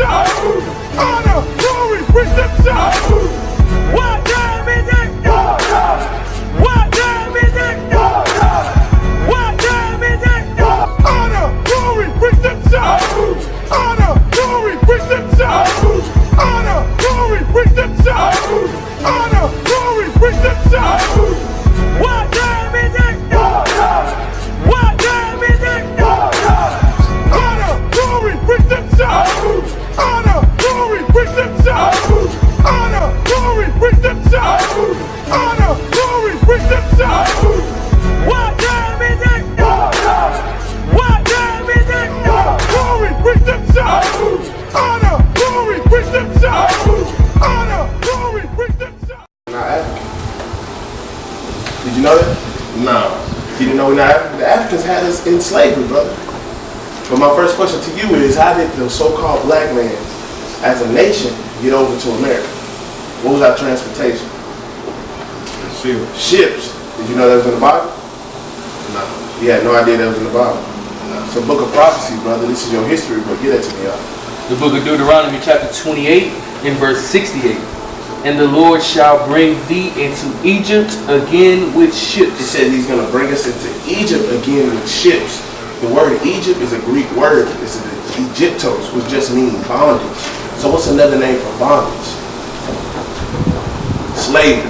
Honor, glory, redemption. What time is it? What time is it? What time is it? Honor, glory, redemption. Honor, glory, redemption. Honor, glory, redemption. Honor, glory, redemption. What time is it? What time is it? Honor, glory, redemption. Honor, glory, redemption. Honor, glory, redemption. Honor, glory, redemption. What time is it? What time is it? Glory, redemption. Honor, glory, redemption. Honor, glory, redemption. We're not African. Did you know that? No. You didn't know we're not African? The Africans had us in slavery, brother. But my first question to you is, how did the so-called black man, as a nation, get over to America? What was our transportation? Ships. Did you know that was in the Bible? No. You had no idea that was in the Bible? No. It's a book of prophecy, brother. This is your history, but get that to me, y'all. The book of Deuteronomy chapter 28 and verse 68. And the Lord shall bring thee into Egypt again with ships. He said he's going to bring us into Egypt again with ships. The word Egypt is a Greek word. It's Egyptos, which just means bondage. So what's another name for bondage? Slavery.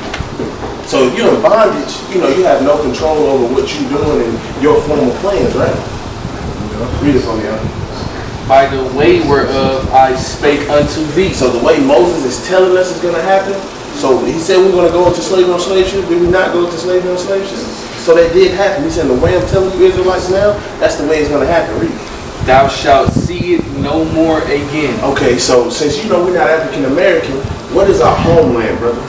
So if you're in bondage, you know, you have no control over what you're doing and your former plans, right? Read it for me, huh? By the way whereof I spake unto thee. So the way Moses is telling us is going to happen. So he said we're going to go into slavery on slave ships. Did we not go into slavery on slave ships? So that did happen. He said the way I'm telling you Israelites now, that's the way it's going to happen. Read. Thou shalt see it no more again. Okay, so since you know we're not African American, what is our homeland, brother?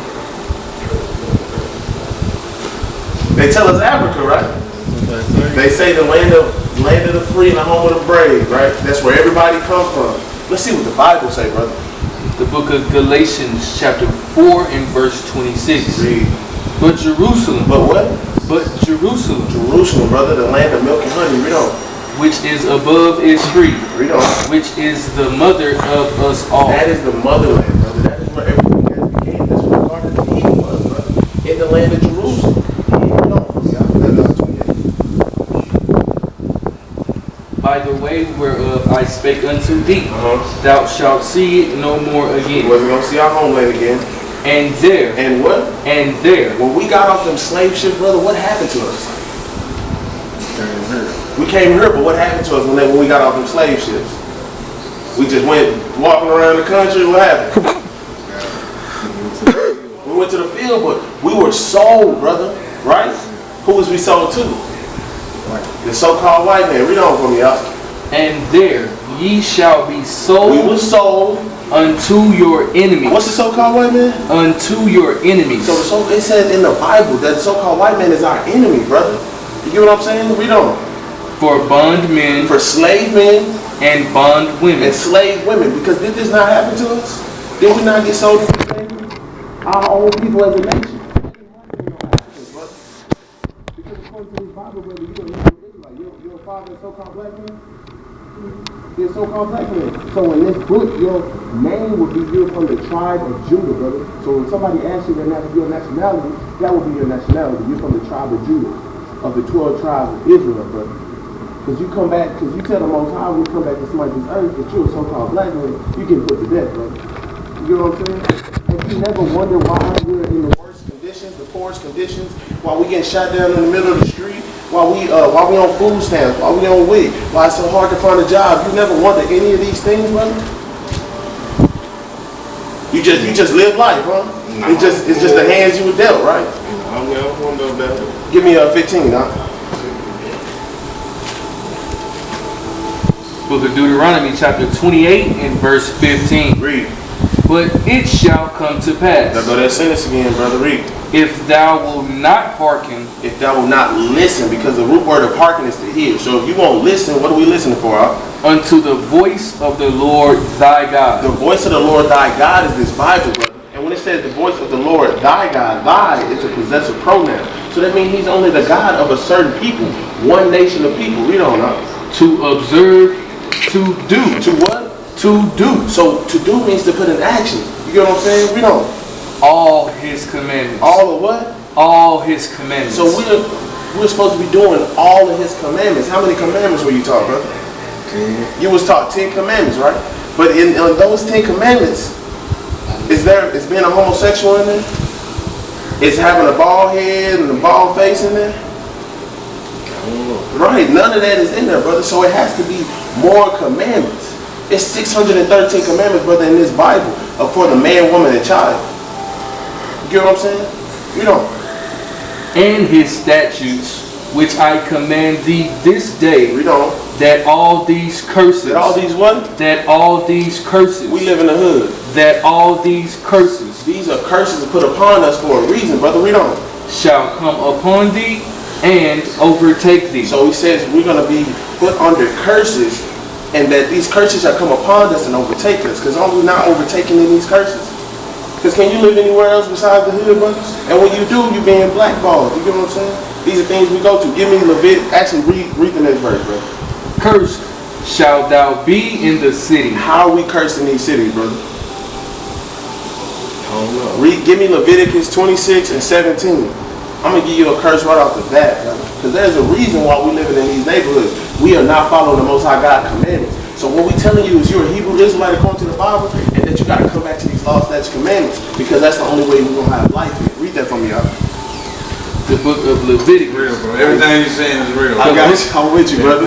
They tell us Africa, right? They say the land of the free and the home of the brave, right? That's where everybody come from. Let's see what the Bible say, brother. The book of Galatians chapter 4 and verse 26. Read. But Jerusalem. But what? But Jerusalem. Jerusalem, brother, the land of milk and honey. Read on. Which is above is free. Read on. Which is the mother of us all. That is the motherland, brother. That is where everything has began. That's where the Garden of Eden was, brother. In the land of Jerusalem. Read on. By the way whereof I spake unto thee, thou shalt see it no more again. We're going to see our homeland again. And there. And what? And there. When we got off them slave ships, brother, what happened to us? We came here, but what happened to us when we got off them slave ships? We just went walking around the country. What happened? We went to the field, but we were sold, brother. Right? Who was we sold to? The so-called white man. Read on for me, y'all. And there ye shall be sold. We were sold unto your enemies. What's the so-called white man? Unto your enemies. So it says in the Bible that the so-called white man is our enemy, brother. You get what I'm saying? Read on. For bondmen. For slave men. And bond women. And slave women. Because did this not happen to us? Did we not get sold into slavery? Our own people as a nation. Because according to this Bible, brother, you don't know what it is like. Your father is so-called black man? He's a so-called black man. So in this book, your name will be given from the tribe of Judah, brother. So when somebody asks you your nationality, that will be your nationality. You're from the tribe of Judah, of the 12 tribes of Israel, brother. Because you come back, because you tell the Most High when you come back to somebody's earth that you're a so-called black man, you get put to death, brother. You know what I'm saying? And you never wonder why we're in the worst conditions, the poorest conditions, while we getting shot down in the middle of the street, while we on food stamps, while we on WIC, why it's so hard to find a job. You never wonder any of these things, brother? You just live life, huh? No. It's just the hands you were dealt, right? I'm going to that. Give me a 15, huh? Book of Deuteronomy chapter 28 and verse 15. Read. But it shall come to pass. Now go that sentence again, brother. Read. If thou wilt not hearken. If thou wilt not listen, because the root word of hearken is to hear. So if you won't listen, what are we listening for, huh? Unto the voice of the Lord thy God. The voice of the Lord thy God is this Bible, brother. And when it says the voice of the Lord thy God, thy is a possessive pronoun. So that means he's only the God of a certain people, one nation of people. Read on, huh? To observe, to do. To what? To do So to do means to put in action. You get what I'm saying? Read on. all his commandments. All of what? All his commandments. So we're supposed to be doing all of his commandments. How many commandments were you taught, brother? 10. You was taught 10 commandments, right? But in those 10 commandments, is being a homosexual in there? Is having a bald head and a bald face in there? Right, none of that is in there, brother. So it has to be more commandments. It's 613 commandments, brother, in this Bible for the man, woman, and child. You get what I'm saying? You know. And his statutes, which I command thee this day, Read on. that all these curses. That all these what? That all these curses. We live in the hood. That all these curses. These are curses put upon us for a reason, brother. Read on. Shall come upon thee and overtake thee. So he says we're going to be put under curses, and that these curses shall come upon us and overtake us. Because aren't we not overtaken in these curses? Because can you live anywhere else besides the hood, brother? And when you do, you're being blackballed. You get what I'm saying? These are things we go to. Give me Leviticus. Actually, read the next verse, bro. Cursed shalt thou be in the city. How are we cursing these cities, brother? I don't know. Give me Leviticus 26 and 17. I'm going to give you a curse right off the bat, brother. Because there's a reason why we living in these neighborhoods. We are not following the Most High God commandments. So what we're telling you is you're a Hebrew Israelite according to the Bible, and that you got to come back to these laws, statutes, commandments, because that's the only way we're going to have life. Read that for me, y'all. The book of Leviticus. Real, bro. Everything you're saying is real. I got you. I'm with you, brother.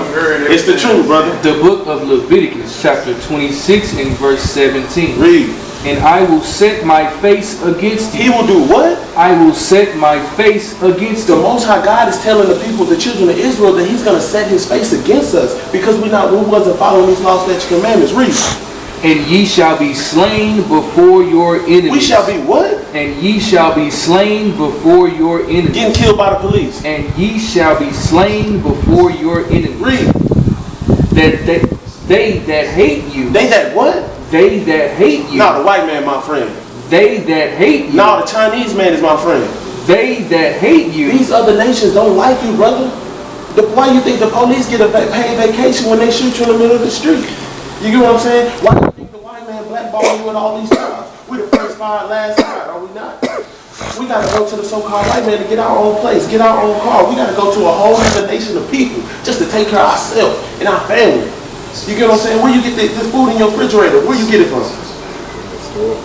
It's the truth, brother. The book of Leviticus, chapter 26 and verse 17. Read. And I will set my face against He you. will do what? I will set my face against The you. Most High God is telling the people, the children of Israel, that He's going to set His face against us because we wasn't following these laws, statutes, commandments. Read. And ye shall be slain before your enemies. We shall be what? And ye shall be slain before your enemies. Getting killed by the police. And ye shall be slain before your enemies. Read. That they that hate you. They that what? They that hate you. No, the white man, my friend. They that hate you. No, the Chinese man is my friend. They that hate you. These other nations don't like you, brother. Why you think the police get a paid vacation when they shoot you in the middle of the street? You get what I'm saying? Why do you think the white man blackball you in all these jobs? We the first fired, last fired, are we not? We got to go to the so-called white man to get our own place, get our own car. We got to go to a whole other nation of people just to take care of ourselves and our family. You get what I'm saying? Where you get this food in your refrigerator? Where you get it from?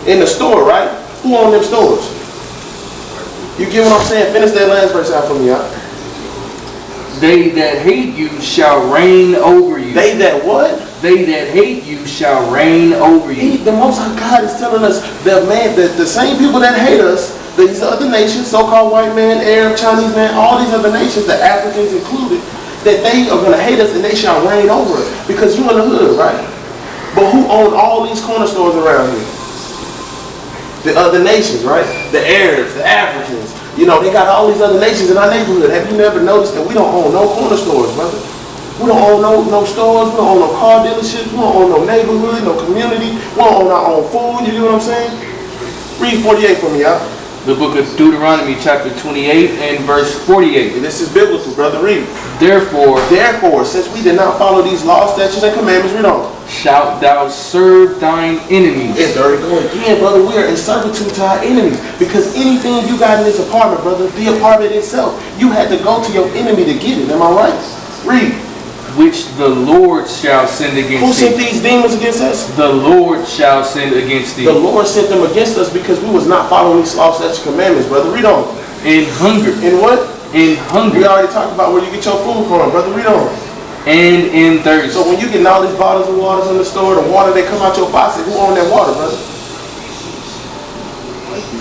In the store, right? Who own them stores? You get what I'm saying? Finish that last verse out for me, y'all. They that hate you shall reign over you. They that what? They that hate you shall reign over you. The Most High God is telling us the same people that hate us, these other nations, so-called white man, Arab, Chinese man, all these other nations, the Africans included, that they are going to hate us and they shall reign over us. Because you in the hood, right? But who own all these corner stores around here? The other nations, right? The Arabs, the Africans. You know, they got all these other nations in our neighborhood. Have you never noticed that we don't own no corner stores, brother? We don't own no stores. We don't own no car dealerships. We don't own no neighborhood, no community. We don't own our own food. You know what I'm saying? Read 48 for me, y'all. The book of Deuteronomy chapter 28 and verse 48. This is biblical, brother. Read. Therefore, since we did not follow these laws, statutes, and commandments, read on. Shalt thou serve thine enemies. And there we go again, brother. We are in servitude to our enemies. Because anything you got in this apartment, brother, the apartment itself, you had to go to your enemy to get it. Am I right? Read. Which the Lord shall send against thee. Who sent these demons against us? The Lord shall send against thee. The Lord sent them against us because we was not following these laws, statutes, commandments, brother. Read on. In hunger. In what? In hunger. We already talked about where you get your food from, brother. Read on. And in thirst. So when you getting all these bottles of water in the store, the water that come out your faucet, who own that water, brother?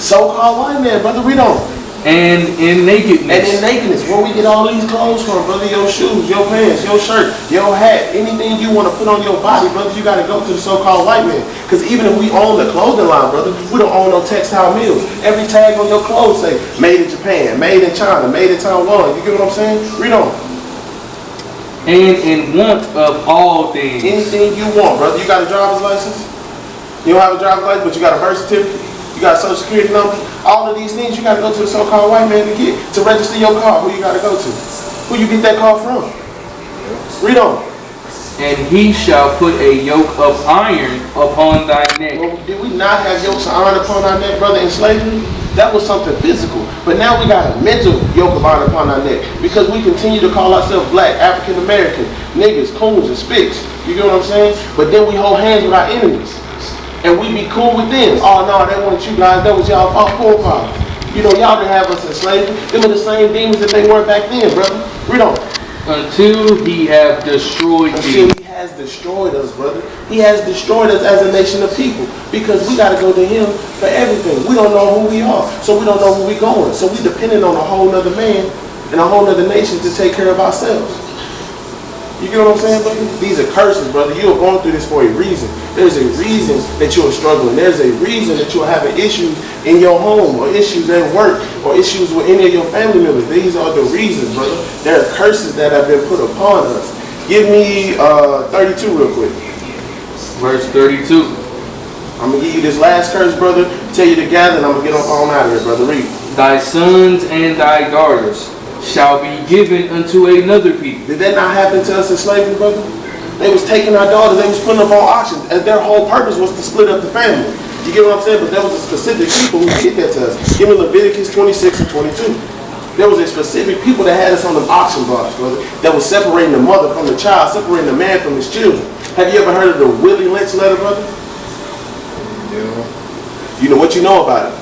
So-called white man, brother. Read on. And in nakedness. And in nakedness, where we get all these clothes from, brother, your shoes, your pants, your shirt, your hat, anything you want to put on your body, brother, you got to go to the so-called white man. Because even if we own the clothing line, brother, we don't own no textile mills. Every tag on your clothes say, made in Japan, made in China, made in Taiwan. You get what I'm saying? Read on. And in want of all things. Anything you want, brother. You got a driver's license? You don't have a driver's license, but you got a birth certificate? You got a social security number? All of these things you got to go to the so-called white man to get. To register your car, who you got to go to? Who you get that car from? Read on. And he shall put a yoke of iron upon thy neck. Well, did we not have yokes of iron upon our neck, brother, in slavery? That was something physical. But now we got a mental yoke of iron upon our neck because we continue to call ourselves black, African American, niggas, coons, and spicks. You get what I'm saying? But then we hold hands with our enemies. And we be cool with them. Oh, no, that wasn't you guys. That was y'all forefathers. You know, y'all didn't have us in slavery. Them are the same demons that they were back then, brother. Read on. Until he have destroyed thee. He has destroyed us, brother. He has destroyed us as a nation of people because we got to go to him for everything. We don't know who we are, so we don't know where we're going. So we depending on a whole nother man and a whole nother nation to take care of ourselves. You get what I'm saying, brother? These are curses, brother. You are going through this for a reason. There's a reason that you are struggling. There's a reason that you are having issues in your home or issues at work or issues with any of your family members. These are the reasons, brother. There are curses that have been put upon us. Give me 32 real quick. Verse 32. I'm going to give you this last curse, brother. Tell you to gather and I'm going to get on out of here, brother. Read. Thy sons and thy daughters shall be given unto another people. Did that not happen to us in slavery, brother? They was taking our daughters, they was putting them on auction, and their whole purpose was to split up the family. You get what I'm saying? But there was a specific people who did that to us. Give me Leviticus 26 and 22. There was a specific people that had us on them auction blocks, brother, that was separating the mother from the child, separating the man from his children. Have you ever heard of the Willie Lynch letter, brother? Yeah. You know what you know about it?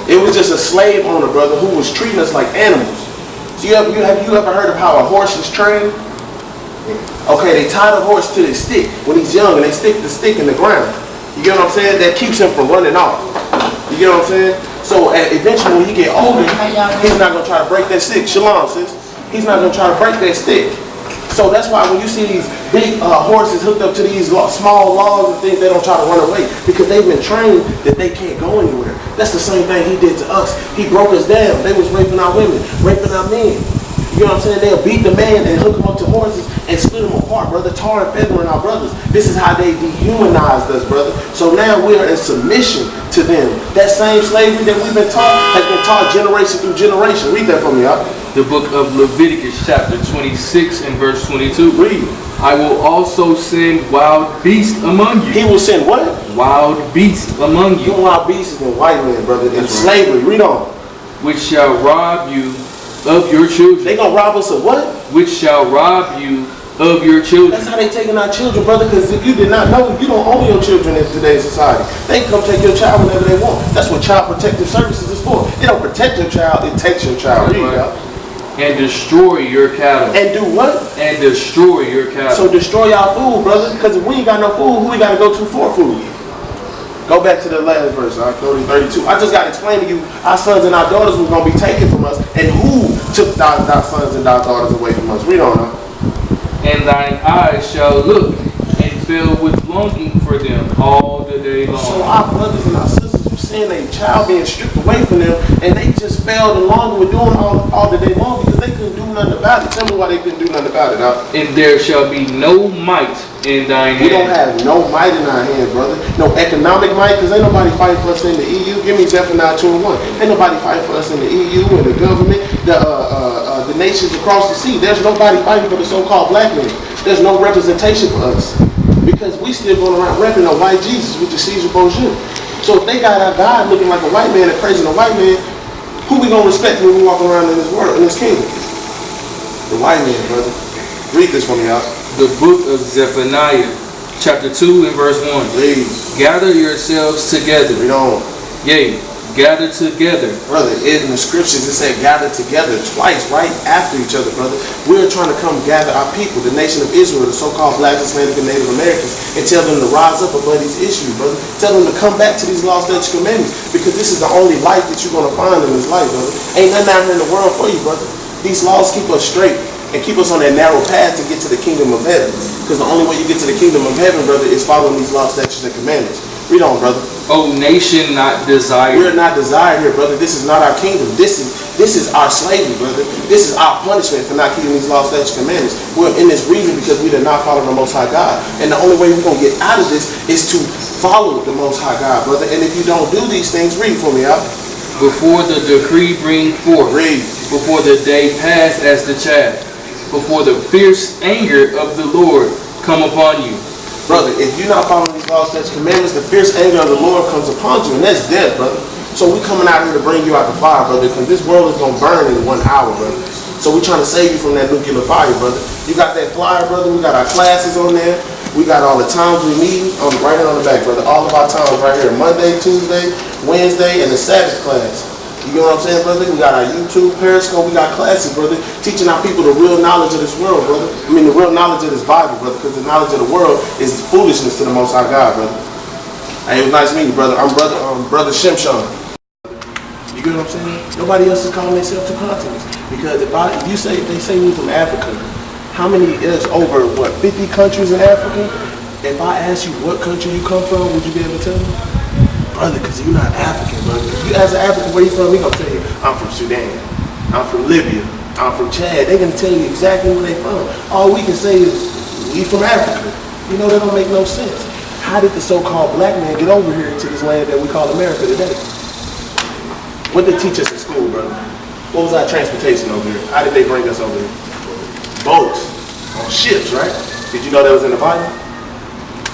It was just a slave owner, brother, who was treating us like animals. So have you ever heard of how a horse is trained? Okay, they tie the horse to the stick when he's young, and they stick the stick in the ground. You get what I'm saying? That keeps him from running off. You get what I'm saying? So eventually, when he get older, he's not gonna try to break that stick. Shalom, sis. He's not gonna try to break that stick. So that's why when you see these big horses hooked up to these small logs and things, they don't try to run away because they've been trained that they can't go anywhere. That's the same thing he did to us. He broke us down. They was raping our women, raping our men. You know what I'm saying? They'll beat the man and hook him up to horses and split them apart, brother, tar and feathering our brothers. This is how they dehumanized us, brother. So now we are in submission to them. That same slavery that we've been taught has been taught generation through generation. Read that for me, y'all. The book of Leviticus chapter 26 and verse 22. Read. I will also send wild beasts among you. He will send what? Wild beasts among you. You wild beasts and white men, brother, in slavery. Read on. Which shall rob you of your children. They gonna rob us of what? Which shall rob you of your children. That's how they taking our children, brother, because if you did not know, you don't own your children in today's society. They can come take your child whenever they want. That's what Child Protective Services is for. It don't protect your child, it takes your child. Read, y'all. And destroy your cattle. And do what? And destroy your cattle. So destroy our food, brother, because if we ain't got no food, who we got to go to for food? Go back to the last verse, 32. I just got to explain to you, our sons and our daughters were going to be taken from us, and who took our sons and our daughters away from us? Read on, And thine eyes shall look and fill with longing for them all the day long. So our brothers and our sisters were seeing a child being stripped away from them, and they just failed along with doing all the day long because they couldn't do nothing about it. Tell me why they couldn't do nothing about it, huh? And there shall be no might in thine hand. We don't have no might in our hand, brother. No economic might, because ain't nobody fighting for us in the EU. Give me Zephaniah 2 and 1. Ain't nobody fighting for us in the EU and the government, the nations across the sea. There's nobody fighting for the so-called black man. There's no representation for us because we still going around repping a white Jesus, which is Caesar Borgia. So if they got our God looking like a white man and praising a white man, who we gonna respect when we walk around in this world, in this kingdom? The white man, brother. Read this for me, y'all. The book of Zephaniah, chapter 2 and verse 1. Read. Gather yourselves together. Read on. Yea, gather together. Brother, in the scriptures it said gather together twice, right after each other, brother. We're trying to come gather our people, the nation of Israel, the so-called Black, Hispanic, and Native Americans, and tell them to rise up above these issues, brother. Tell them to come back to these laws, statutes, commandments, because this is the only life that you're going to find in this life, brother. Ain't nothing out here in the world for you, brother. These laws keep us straight and keep us on that narrow path to get to the kingdom of heaven. Because the only way you get to the kingdom of heaven, brother, is following these laws, statutes, and commandments. Read on, brother. O nation not desired. We're not desired here, brother. This is not our kingdom. This is our slavery, brother. This is our punishment for not keeping these laws, statutes, commandments. We're in this reason because we did not follow the Most High God. And the only way we're going to get out of this is to follow the Most High God, brother. And if you don't do these things, read for me, out. Before the decree bring forth. Read. Before the day pass as the chaff. before the fierce anger of the Lord come upon you. Brother, if you're not following these laws, statutes, commandments, the fierce anger of the Lord comes upon you, and that's death, brother. So we coming out here to bring you out the fire, brother, because this world is going to burn in 1 hour, brother. So we trying to save you from that nuclear fire, brother. You got that flyer, brother. We got our classes on there. We got all the times we meet right here on the back, brother. All of our times right here, Monday, Tuesday, Wednesday, and the Sabbath class. You know what I'm saying, brother? We got our YouTube, Periscope, we got classes, brother, teaching our people the real knowledge of this world, brother. I mean, the real knowledge of this Bible, brother, because the knowledge of the world is foolishness to the Most High God, brother. Hey, it was nice meeting you, brother. I'm brother Shimshon. You get what I'm saying? Nobody else is calling themselves two continents. Because if you say, they say we from Africa, how many is over, 50 countries in Africa? If I ask you what country you come from, would you be able to tell me? Brother, because you're not African, brother. If you ask an African where you from, he gonna tell you, I'm from Sudan, I'm from Libya, I'm from Chad. They're gonna tell you exactly where they from. All we can say is, we from Africa. You know, that don't make no sense. How did the so-called black man get over here to this land that we call America today? What did they teach us in school, brother? What was our transportation over here? How did they bring us over here? Boats, on ships, right? Did you know that was in the Bible?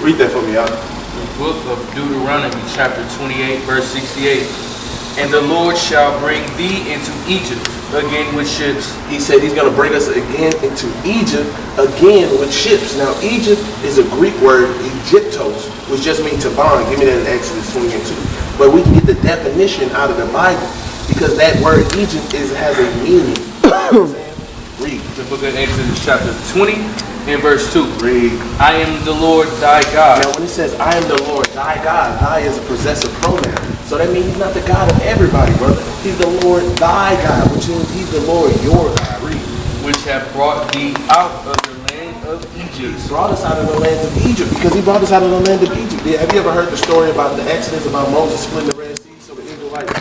Read that for me, y'all. Book of Deuteronomy, chapter 28, verse 68. And the Lord shall bring thee into Egypt again with ships. He said he's going to bring us again into Egypt again with ships. Now, Egypt is a Greek word, Egyptos, which just means to bond. Give me that in Exodus 20 and 2. But we can get the definition out of the Bible because that word Egypt has a meaning. Read. The book of Exodus, chapter 20. In verse 2, Read. I am the Lord thy God. Now when it says, I am the Lord thy God, thy is a possessive pronoun. So that means he's not the God of everybody, brother. He's the Lord thy God, which means he's the Lord your God. Read. Which have brought thee out of the land of Egypt. He brought us out of the land of Egypt because he brought us out of the land of Egypt. Yeah, have you ever heard the story about the Exodus, about Moses splitting the Red Sea so the Israelites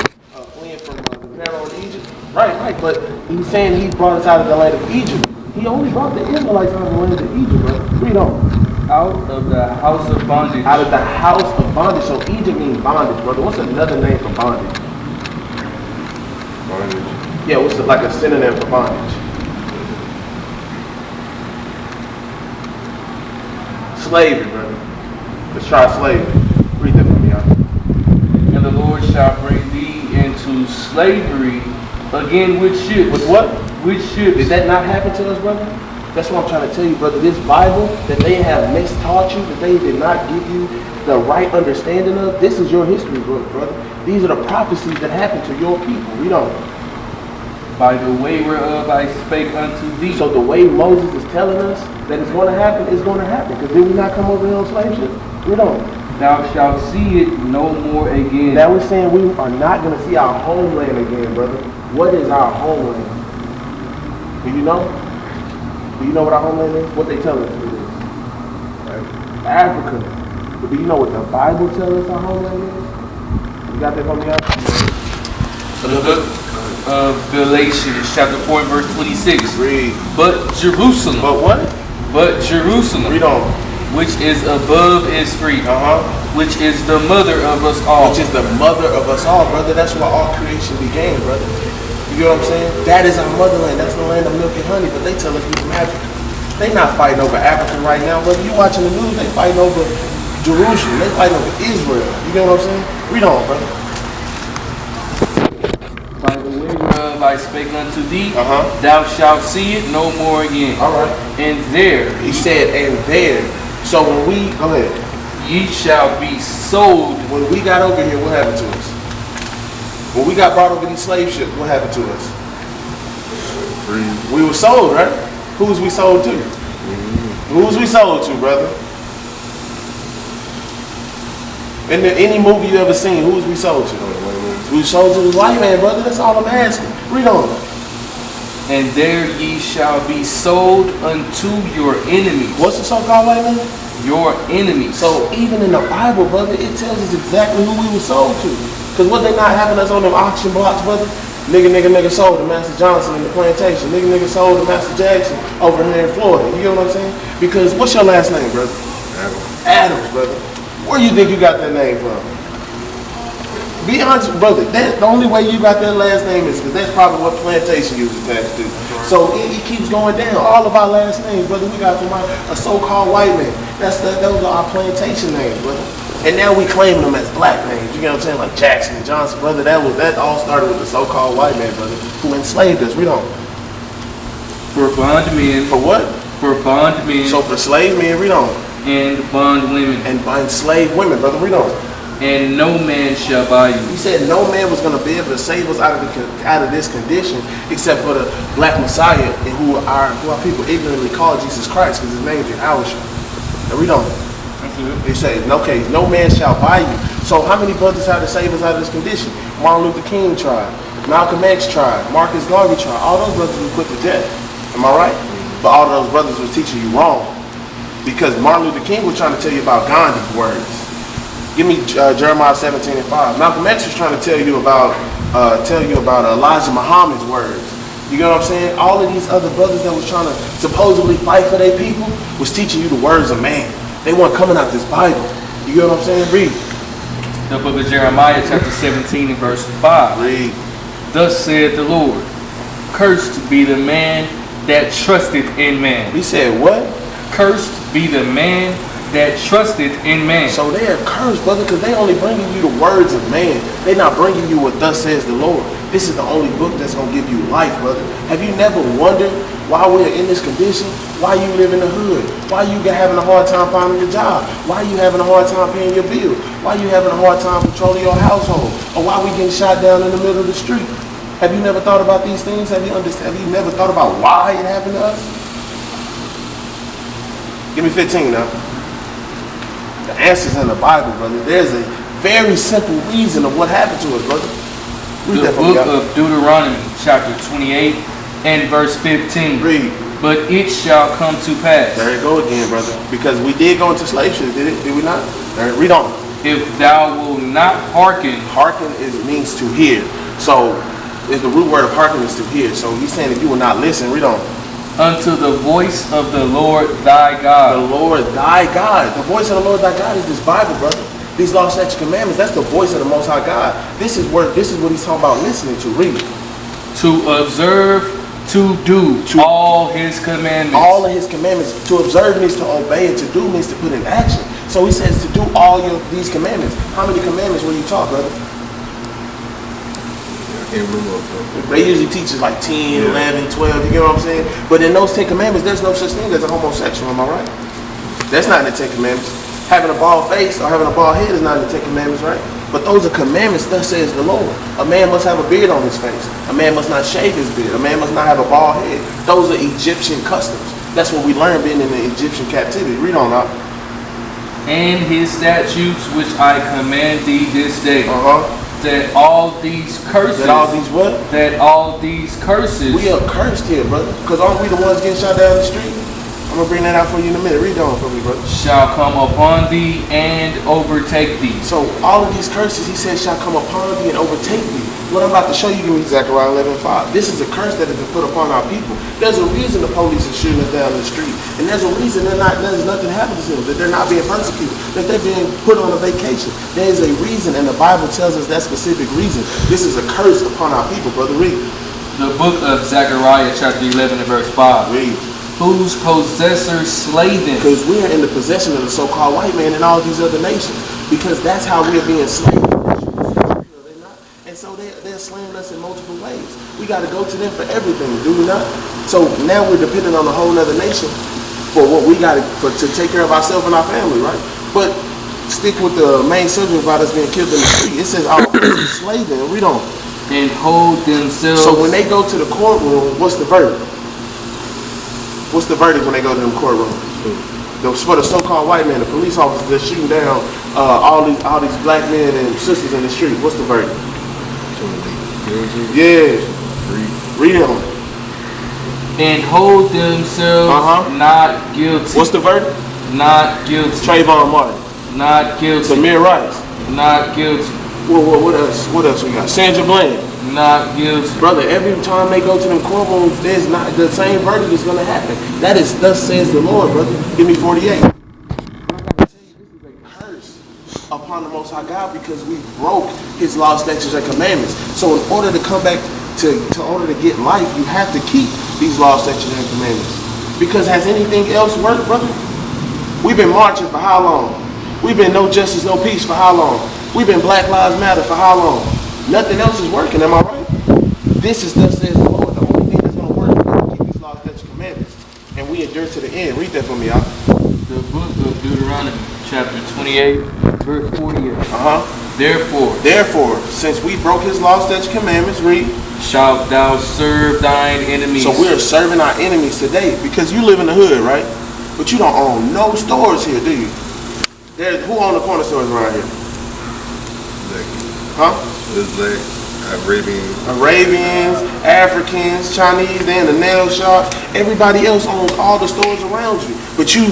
fleeing from the Pharaoh in Egypt? Right. But he's saying he brought us out of the land of Egypt. He only brought the Israelites out of the land of Egypt, bro. Read on. Out of the house of bondage. Out of the house of bondage. So Egypt means bondage, brother. What's another name for bondage? Bondage. Yeah, what's like a synonym for bondage? Slavery, brother. Let's try slavery. Read that for me, y'all. And the Lord shall bring thee into slavery again with ships. With what? With ships. Did that not happen to us, brother? That's what I'm trying to tell you, brother. This Bible that they have mistaught you, that they did not give you the right understanding of, this is your history book, brother. These are the prophecies that happened to your people. Read on. By the way whereof I spake unto thee. So the way Moses is telling us that it's going to happen, is going to happen. Because did we not come over here on slave ship? Read on. Thou shalt see it no more again. Now we're saying we are not going to see our homeland again, brother. What is our homeland? Do you know? Do you know what our homeland is? What they tell us it is? Right? Africa. But do you know what the Bible tells us our homeland is? You got that from me out? The book of Galatians, chapter 4 and verse 26. Read. But Jerusalem. But what? But Jerusalem. Read on. Which is above is free. Which is the mother of us all. Which is the mother of us all, brother. That's where all creation began, brother. You know what I'm saying? That is our motherland. That's the land of milk and honey. But they tell us we from Africa. They not fighting over Africa right now, brother. You watching the news? They fighting over Jerusalem. They fighting over Israel. You know what I'm saying? Read on, brother. By the way whereof I spake unto thee, thou shalt see it no more again. All right. And there, He said, and there. So when we go ahead, ye shall be sold. when we got over here, what happened to us? When we got brought over these slave ships, what happened to us? We were sold, right? Who was we sold to? Who was we sold to, brother? In any movie you ever seen, who was we sold to? We were sold to the white man, brother. That's all I'm asking. Read on. And there ye shall be sold unto your enemies. What's the so-called white man? Your enemies. So even in the Bible, brother, it tells us exactly who we were sold to. Because what they not having us on them auction blocks, brother? Nigga sold to Master Johnson in the plantation. Nigga sold to Master Jackson over here in Florida. You get what I'm saying? Because what's your last name, brother? Adams, brother. Where you think you got that name from? Be honest, brother. The only way you got that last name is because that's probably what plantation you was attached to. So it keeps going down. All of our last names, brother, we got from a so-called white man. Those are our plantation names, brother. And now we claim them as black names. You know what I'm saying? Like Jackson and Johnson, brother. That all started with the so-called white man, brother, who enslaved us. We don't. For bondmen. For what? For bondmen. So for slave men, we don't. And bond women. And enslaved women, brother, we don't. And no man shall buy you. He said no man was going to be able to save us out of this condition except for the black Messiah, and who our people ignorantly call Jesus Christ because his name is Yahweh. And we don't. He said, okay, no man shall buy you. So how many brothers had to save us out of this condition? Martin Luther King tried, Malcolm X tried, Marcus Garvey tried. All those brothers were put to death. Am I right? But all of those brothers was teaching you wrong. Because Martin Luther King was trying to tell you about Gandhi's words. Give me Jeremiah 17:5. Malcolm X was trying to tell you about Elijah Muhammad's words. You know what I'm saying? All of these other brothers that was trying to supposedly fight for their people was teaching you the words of man. They weren't coming out this Bible. You get what I'm saying? Read. The book of Jeremiah, chapter 17 and verse 5. Read. Thus said the Lord, cursed be the man that trusteth in man. He said what? Cursed be the man that trusteth in man. So they are cursed, brother, because they only bringing you the words of man. They're not bringing you what thus says the Lord. This is the only book that's going to give you life, brother. Have you never wondered why we're in this condition? Why you live in the hood? Why you having a hard time finding a job? Why you having a hard time paying your bills? Why you having a hard time controlling your household? Or why we getting shot down in the middle of the street? Have you never thought about these things? Have you never thought about why it happened to us? Give me 15 now. The answer's in the Bible, brother. There's a very simple reason of what happened to us, brother. Read the book of Deuteronomy, chapter 28 and verse 15. Read. But it shall come to pass. There you go again, brother. Because we did go into slave ship, did we not? Read on. If thou wilt not hearken. Hearken means to hear. So, the root word of hearken is to hear. So he's saying if you will not listen, read on. Unto the voice of the Lord thy God. The Lord thy God. The voice of the Lord thy God is this Bible, brother. These law, statutes, commandments, that's the voice of the Most High God. This is what he's talking about listening to. Read. To observe, to do all his commandments. All of his commandments. To observe means to obey, and to do means to put in action. So he says to do all these commandments. How many commandments were you taught, brother? They usually teach us like 10, 11, 12, you get what I'm saying? But in those 10 commandments, there's no such thing as a homosexual, am I right? That's not in the 10 commandments. Having a bald face or having a bald head is not in the 10 commandments, right? But those are commandments, thus says the Lord. A man must have a beard on his face. A man must not shave his beard. A man must not have a bald head. Those are Egyptian customs. That's what we learned being in the Egyptian captivity. Read on up. And his statutes which I command thee this day. That all these curses. That all these what? That all these curses. We are cursed here, brother. Because aren't we the ones getting shot down the street? I'm going to bring that out for you in a minute. Read on for me, brother. Shall come upon thee and overtake thee. So all of these curses, he says, shall come upon thee and overtake thee. What I'm about to show you, give me Zechariah 11:5. This is a curse that has been put upon our people. There's a reason the police are shooting us down the street. And there's a reason there's nothing happening to them, that they're not being persecuted, that they're being put on a vacation. There's a reason, and the Bible tells us that specific reason. This is a curse upon our people, brother. Read. The book of Zechariah, chapter 11 and verse 5. Read. Whose possessors slay them. Because we are in the possession of the so-called white man and all these other nations. Because that's how we are being slaved. And so they're slaying us in multiple ways. We got to go to them for everything, do we not? So now we're dependent on a whole other nation for what we got to take care of ourselves and our family, right? But stick with the main subject about us being killed in the street. It says our slay them. Read on. And hold themselves. So when they go to the courtroom, what's the verdict? What's the verdict when they go to them courtrooms? For the so-called white man, the police officers that shooting down all these black men and sisters in the street. What's the verdict? Yeah. Read it on. And hold themselves not guilty. What's the verdict? Not guilty. Trayvon Martin. Not guilty. Tamir Rice. Not guilty. What else? What else we got? Sandra Bland. Not guilty. Brother, every time they go to them courtrooms, there's not the same verdict is going to happen. That is thus says the Lord, brother. Give me 48. I got to tell you, this is a curse upon upon the Most High God because we broke his law, statutes, and commandments. So in order to come back to order to get life, you have to keep these laws, statutes, and commandments. Because has anything else worked, brother? We've been marching for how long? We've been no justice, no peace for how long? We've been Black Lives Matter for how long? Nothing else is working, am I right? This is thus says the Lord. The only thing that's going to work is to keep these laws, statutes, and commandments. And we endure to the end. Read that for me, y'all. The book of Deuteronomy, chapter 28, verse 48. Therefore, since we broke his law, statutes, commandments, read. Shalt thou serve thine enemies. So we're serving our enemies today because you live in the hood, right? But you don't own no stores here, do you? Who own the corner stores around here? Huh? Arabians, Africans, Chinese, they in the nail shops. Everybody else owns all the stores around you. But you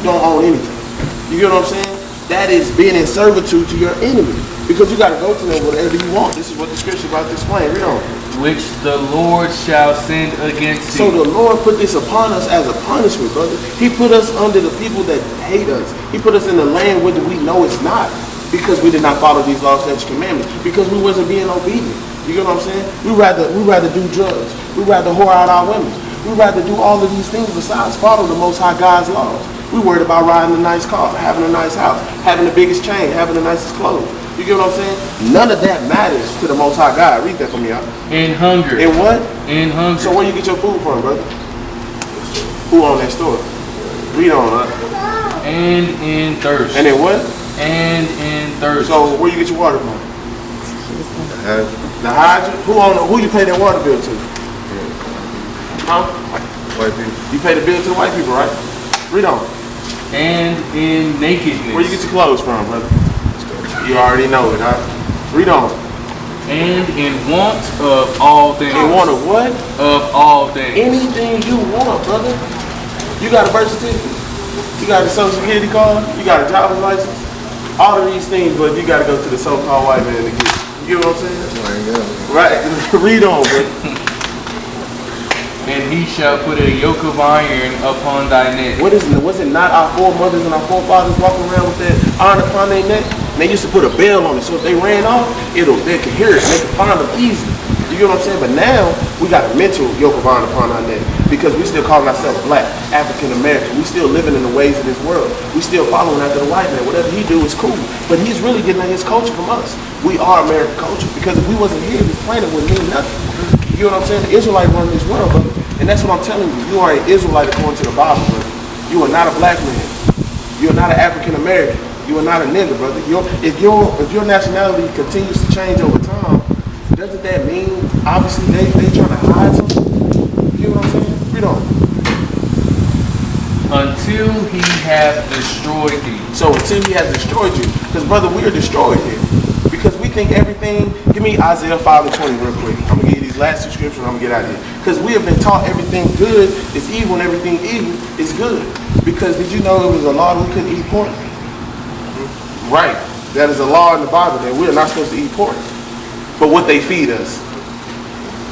don't own anything. You get what I'm saying? That is being in servitude to your enemy. Because you got to go to them whatever you want. This is what the scripture about to explain. Read on. Which the Lord shall send against So thee. the Lord put this upon us as a punishment, brother. He put us under the people that hate us. He put us in the land where we know it's not. Because we did not follow these laws, statutes, commandments. Because we wasn't being obedient. You get what I'm saying? We rather do drugs. We rather whore out our women. We rather do all of these things besides follow the Most High God's laws. We worried about riding a nice car, having a nice house, having the biggest chain, having the nicest clothes. You get what I'm saying? None of that matters to the Most High God. Read that for me, y'all. In hunger. In what? In hunger. So where you get your food from, brother? Who own that store? Read on, huh? And in thirst. And in what? And in thirst. So where you get your water from? The hydrant? Who you pay that water bill to? Huh? White people. You pay the bill to the white people, right? Read on. And in nakedness. Where you get your clothes from, brother? You already know it, huh? Read on. And in want of all things. In want of what? Of all things. Anything you want, brother. You got a birth certificate. You got a social security card. You got a driver's license. All of these things, but you got to go to the so-called white man to get it. You know what I'm saying? Right. Read on, brother. And he shall put a yoke of iron upon thy neck. Was it not our foremothers and our forefathers walking around with that iron upon their neck? And they used to put a bell on it, so if they ran off, they could hear it, and they could find them easy. You get what I'm saying? But now, we got a mental yoke of iron upon our neck because we still calling ourselves black, African American. We still living in the ways of this world. We still following after the white man. Whatever he do is cool. But he's really getting his culture from us. We are American culture because if we wasn't here, this planet wouldn't mean nothing. You know what I'm saying? The Israelite run this world, brother. And that's what I'm telling you. You are an Israelite according to the Bible, brother. You are not a black man. You are not an African American. You are not a nigga, brother. If your nationality continues to change over time, doesn't that mean obviously they trying to hide something? You know what I'm saying? Read on. Until he hath destroyed thee. So until he has destroyed you, because brother, we are destroyed here. Because we think everything. Give me Isaiah 5:20 real quick. I'm gonna give you these last two scriptures and I'm gonna get out of here. Because we have been taught everything good is evil and everything evil is good. Because did you know it was a law that we couldn't eat pork? Right. That is a law in the Bible that we're not supposed to eat pork. But what they feed us.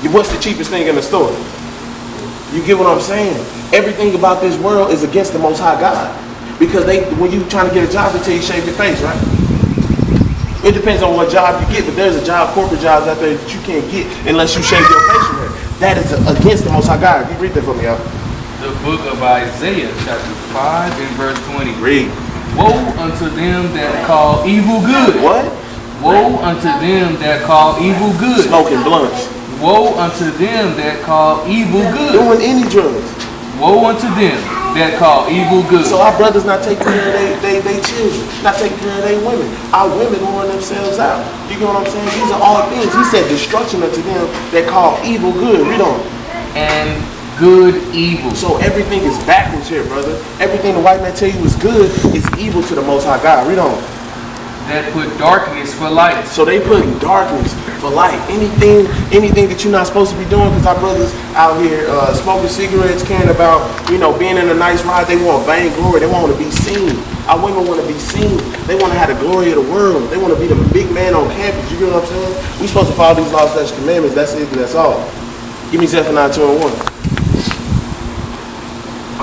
What's the cheapest thing in the store? You get what I'm saying? Everything about this world is against the Most High God. Because when you trying to get a job, they tell you shave your face, right? It depends on what job you get, but there's a job, corporate jobs out there that you can't get unless you shave your facial hair. That is against the Most High God. You read that for me, y'all. The book of Isaiah, chapter 5 and verse 20. Read. Woe unto them that call evil good. What? Woe unto them that call evil good. Smoking blunts. Woe unto them that call evil good. Doing any drugs. Woe unto them that call evil good. So our brothers not taking care of they children, not taking care of their women. Our women wearing themselves out. You get what I'm saying? These are all things. He said destruction unto them that call evil good. Read on. And good evil. So everything is backwards here, brother. Everything the white man tell you is good is evil to the Most High God. Read on. That put darkness for light. So they put darkness for light. Anything that you're not supposed to be doing, because our brothers out here smoking cigarettes, caring about, being in a nice ride. They want vainglory. They want to be seen. Our women want to be seen. They want to have the glory of the world. They want to be the big man on campus. You get what I'm saying? We supposed to follow these laws, statutes, commandments. That's it. That's all. Give me Zephaniah 2:1.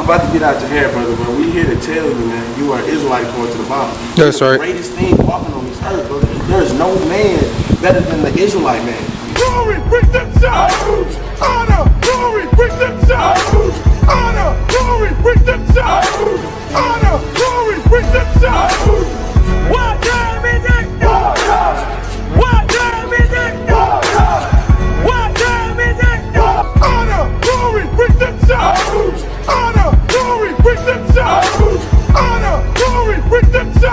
I'm about to get out your hair, brother, but we here to tell you, man, you are an Israelite according to the Bible. That's You're right. the greatest thing walking on this earth, brother. There's no man better than the Israelite man. Glory, redemption. Honor, glory, redemption. Honor, glory, redemption. Honor, glory, redemption. What time is it? What time is it? What time is it? Honor, glory, redemption. Honor, glory, redemption. Honor, glory, redemption.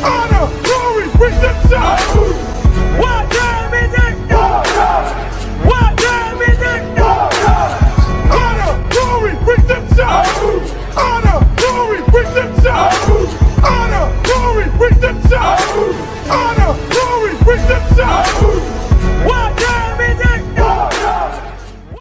Honor, glory, redemption.